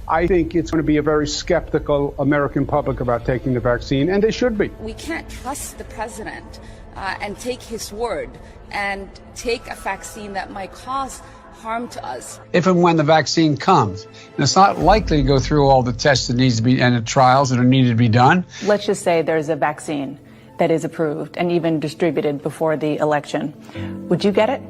I think it's going to be a very skeptical American public about taking the vaccine, and they should be. We can't trust the president and take his word and take a vaccine that might cause harm to us. If and when the vaccine comes, and it's not likely to go through all the tests that needs to be and the trials that are needed to be done. Let's just say there's a vaccine that is approved and even distributed before the election. Would you get it?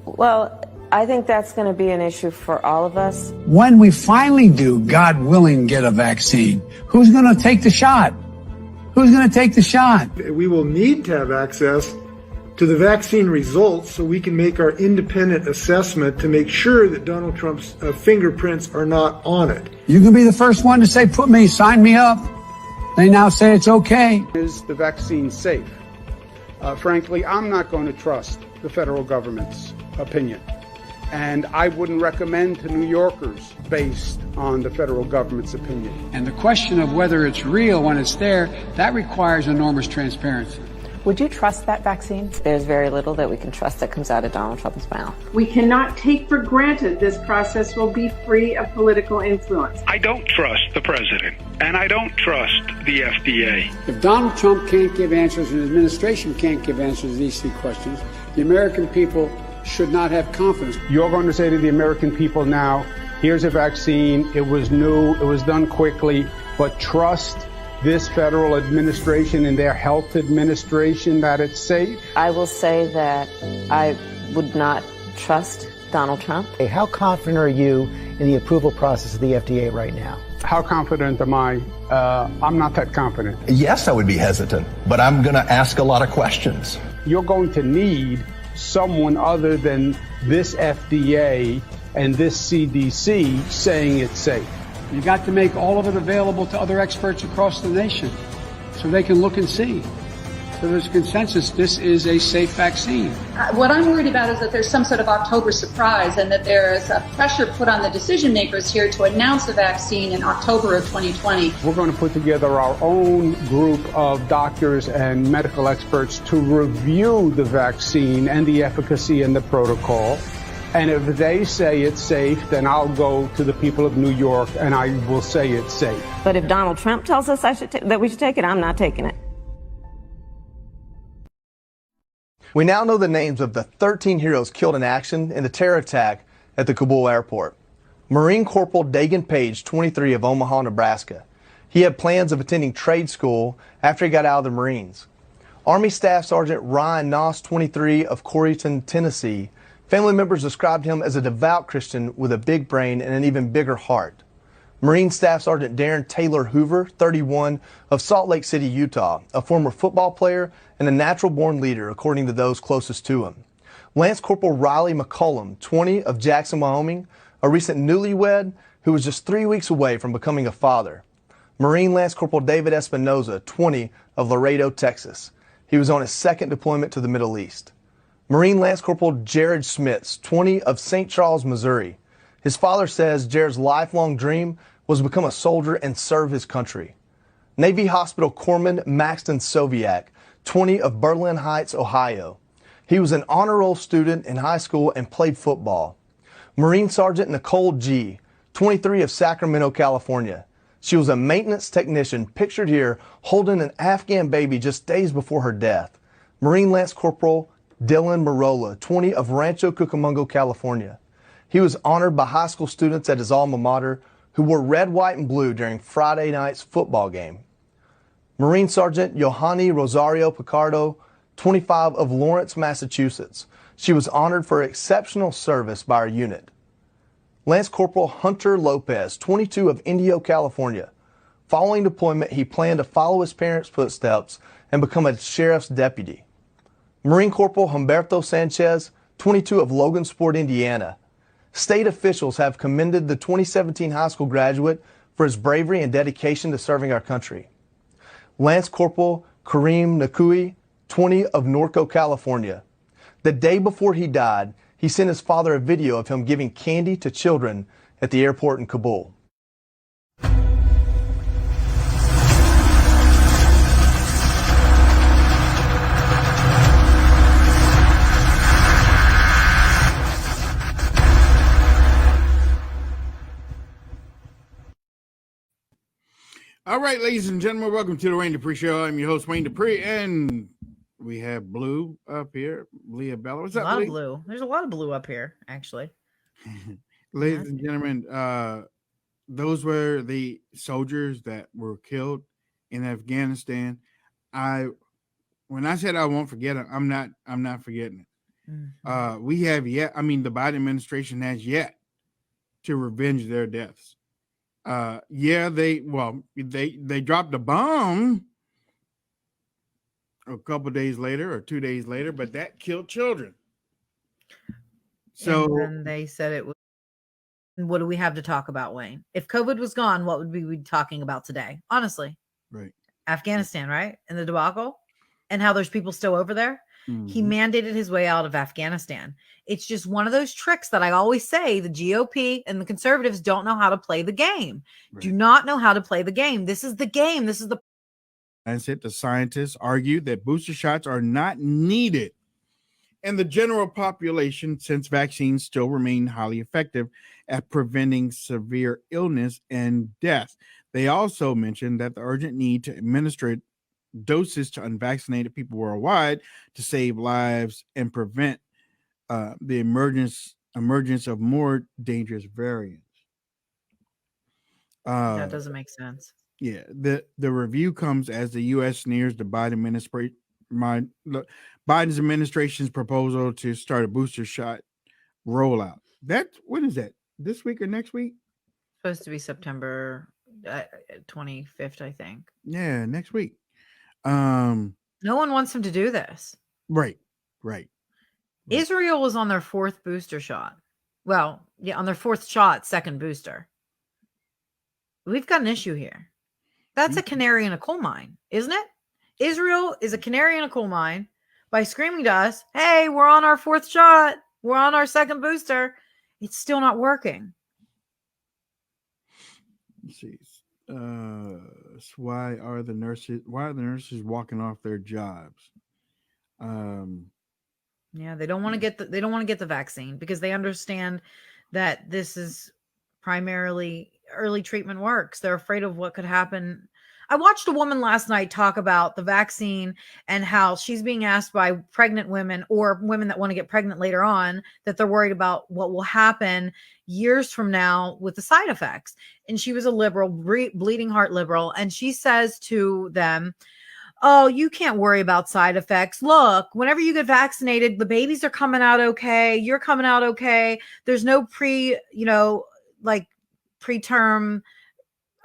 Well, I think that's going to be an issue for all of us. When we finally do, God willing, get a vaccine, who's going to take the shot? Who's going to take the shot? We will need to have access to the vaccine results so we can make our independent assessment to make sure that Donald Trump's fingerprints are not on it. You can be the first one to say, sign me up. They now say it's okay. Is the vaccine safe? Frankly, I'm not going to trust the federal government's opinion. And I wouldn't recommend to New Yorkers based on the federal government's opinion. And the question of whether it's real when it's there, that requires enormous transparency. Would you trust that vaccine? There's very little that we can trust that comes out of Donald Trump's mouth. We cannot take for granted this process will be free of political influence. I don't trust the president, and I don't trust the FDA. If Donald Trump can't give answers and his administration can't give answers to these three questions, the American people should not have confidence. You're going to say to the American people now, here's a vaccine, it was new, it was done quickly, but trust this federal administration and their health administration that it's safe? I will say that I would not trust Donald Trump. How confident are you in the approval process of the FDA right now? How confident am I? I'm not that confident. Yes, I would be hesitant, but I'm going to ask a lot of questions. You're going to need someone other than this FDA and this CDC saying it's safe. You got to make all of it available to other experts across the nation so they can look and see. So there's consensus, this is a safe vaccine. What I'm worried about is that there's some sort of October surprise and that there is a pressure put on the decision makers here to announce a vaccine in October of 2020. We're going to put together our own group of doctors and medical experts to review the vaccine and the efficacy and the protocol. And if they say it's safe, then I'll go to the people of New York and I will say it's safe. But if Donald Trump tells us that we should take it, I'm not taking it. We now know the names of the 13 heroes killed in action in the terror attack at the Kabul airport. Marine Corporal Dagan Page, 23, of Omaha, Nebraska. He had plans of attending trade school after he got out of the Marines. Army Staff Sergeant Ryan Noss, 23, of Corryton, Tennessee. Family members described him as a devout Christian with a big brain and an even bigger heart. Marine Staff Sergeant Darren Taylor Hoover, 31, of Salt Lake City, Utah, a former football player and a natural-born leader, according to those closest to him. Lance Corporal Riley McCollum, 20, of Jackson, Wyoming, a recent newlywed who was just 3 weeks away from becoming a father. Marine Lance Corporal David Espinoza, 20, of Laredo, Texas. He was on his second deployment to the Middle East. Marine Lance Corporal Jared Schmitz, 20, of St. Charles, Missouri. His father says Jared's lifelong dream was to become a soldier and serve his country. Navy Hospital Corpsman Maxton Soviak, 20, of Berlin Heights, Ohio. He was an honor roll student in high school and played football. Marine Sergeant Nicole G., 23, of Sacramento, California. She was a maintenance technician pictured here holding an Afghan baby just days before her death. Marine Lance Corporal Dylan Marola, 20, of Rancho Cucamonga, California. He was honored by high school students at his alma mater who wore red, white, and blue during Friday night's football game. Marine Sergeant Yohani Rosario Picardo, 25, of Lawrence, Massachusetts. She was honored for exceptional service by our unit. Lance Corporal Hunter Lopez, 22, of Indio, California. Following deployment, he planned to follow his parents' footsteps and become a sheriff's deputy. Marine Corporal Humberto Sanchez, 22, of Logansport, Indiana. State officials have commended the 2017 high school graduate for his bravery and dedication to serving our country. Lance Corporal Kareem Nakui, 20, of Norco, California. The day before he died, he sent his father a video of him giving candy to children at the airport in Kabul. All right, ladies and gentlemen, welcome to the Wayne Dupree Show. I'm your host, Wayne Dupree, and we have Blue up here, Leah Bella. What's up, A lot Lee? of blue. There's a lot of blue up here, actually. Ladies and gentlemen, those were the soldiers that were killed in Afghanistan. When I said I won't forget it, I'm not forgetting it. Mm-hmm. We have yet. I mean, the Biden administration has yet to revenge their deaths. They dropped a bomb a couple days later or 2 days later, but that killed children. So and then they said it was. What do we have to talk about, Wayne? If COVID was gone, what would we be talking about today? Honestly, right? Afghanistan, right? And the debacle, and how there's people still over there. Mm-hmm. He mandated his way out of Afghanistan. It's just one of those tricks that I always say the GOP and the conservatives don't know how to play the game. Right. Do not know how to play the game. This is the game. This is the. And said the scientists argued that booster shots are not needed in the general population since vaccines still remain highly effective at preventing severe illness and death. They also mentioned that the urgent need to administer doses to unvaccinated people worldwide to save lives and prevent the emergence of more dangerous variants. That doesn't make sense. Yeah, the review comes as the U.S. nears the Biden's administration's proposal to start a booster shot rollout. When is that? This week or next week? Supposed to be September 25th, I think. Yeah, next week. No one wants him to do this. Right. Israel was on their 4th booster shot. Well, yeah, on their 4th shot, 2nd booster. We've got an issue here. That's a canary in a coal mine, isn't it? Israel is a canary in a coal mine by screaming to us, hey, we're on our 4th shot. We're on our 2nd booster. It's still not working. Let's see. Why are the nurses walking off their jobs? Yeah, they don't want to get the vaccine because they understand that this is primarily early treatment works. They're afraid of what could happen. I watched a woman last night talk about the vaccine and how she's being asked by pregnant women or women that want to get pregnant later on that they're worried about what will happen years from now with the side effects. And she was a liberal, bleeding heart liberal. And she says to them, oh, you can't worry about side effects. Look, whenever you get vaccinated, the babies are coming out okay. You're coming out okay. There's no preterm,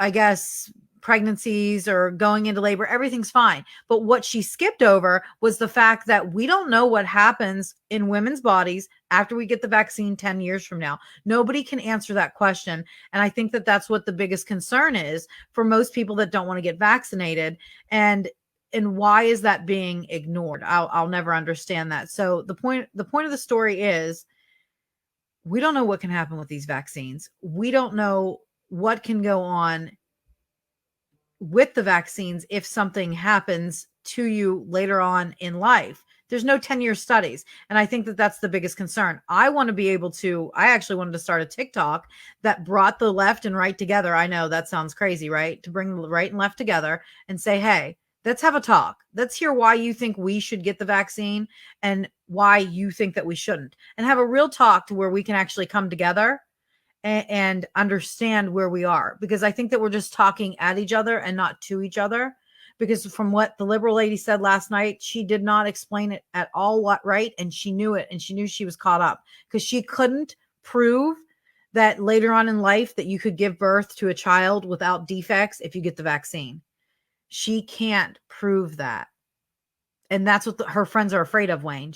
I guess, pregnancies or going into labor. Everything's fine. But what she skipped over was the fact that we don't know what happens in women's bodies after we get the vaccine 10 years from now. Nobody can answer that question. And I think that that's what the biggest concern is for most people that don't want to get vaccinated. And why is that being ignored? I'll never understand that. So the point of the story is we don't know what can happen with these vaccines. We don't know what can go on with the vaccines if something happens to you later on in life. There's no 10-year studies. And I think that that's the biggest concern. I actually wanted to start a TikTok that brought the left and right together. I know that sounds crazy, right? To bring the right and left together and say, hey, let's have a talk. Let's hear why you think we should get the vaccine and why you think that we shouldn't, and have a real talk to where we can actually come together and understand where we are. Because I think that we're just talking at each other and not to each other. Because from what the liberal lady said last night, she did not explain it at all right. And she knew it. And she knew she was caught up because she couldn't prove that later on in life that you could give birth to a child without defects if you get the vaccine. She can't prove that. And that's what her friends are afraid of, Wayne.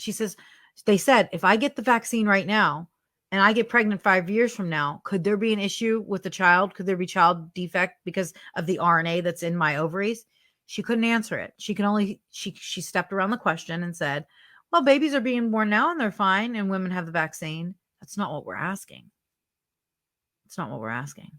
They said, if I get the vaccine right now and I get pregnant 5 years from now, could there be an issue with the child? Could there be child defect because of the RNA that's in my ovaries? She couldn't answer it. She stepped around the question and said, well, babies are being born now and they're fine and women have the vaccine. That's not what we're asking. It's not what we're asking.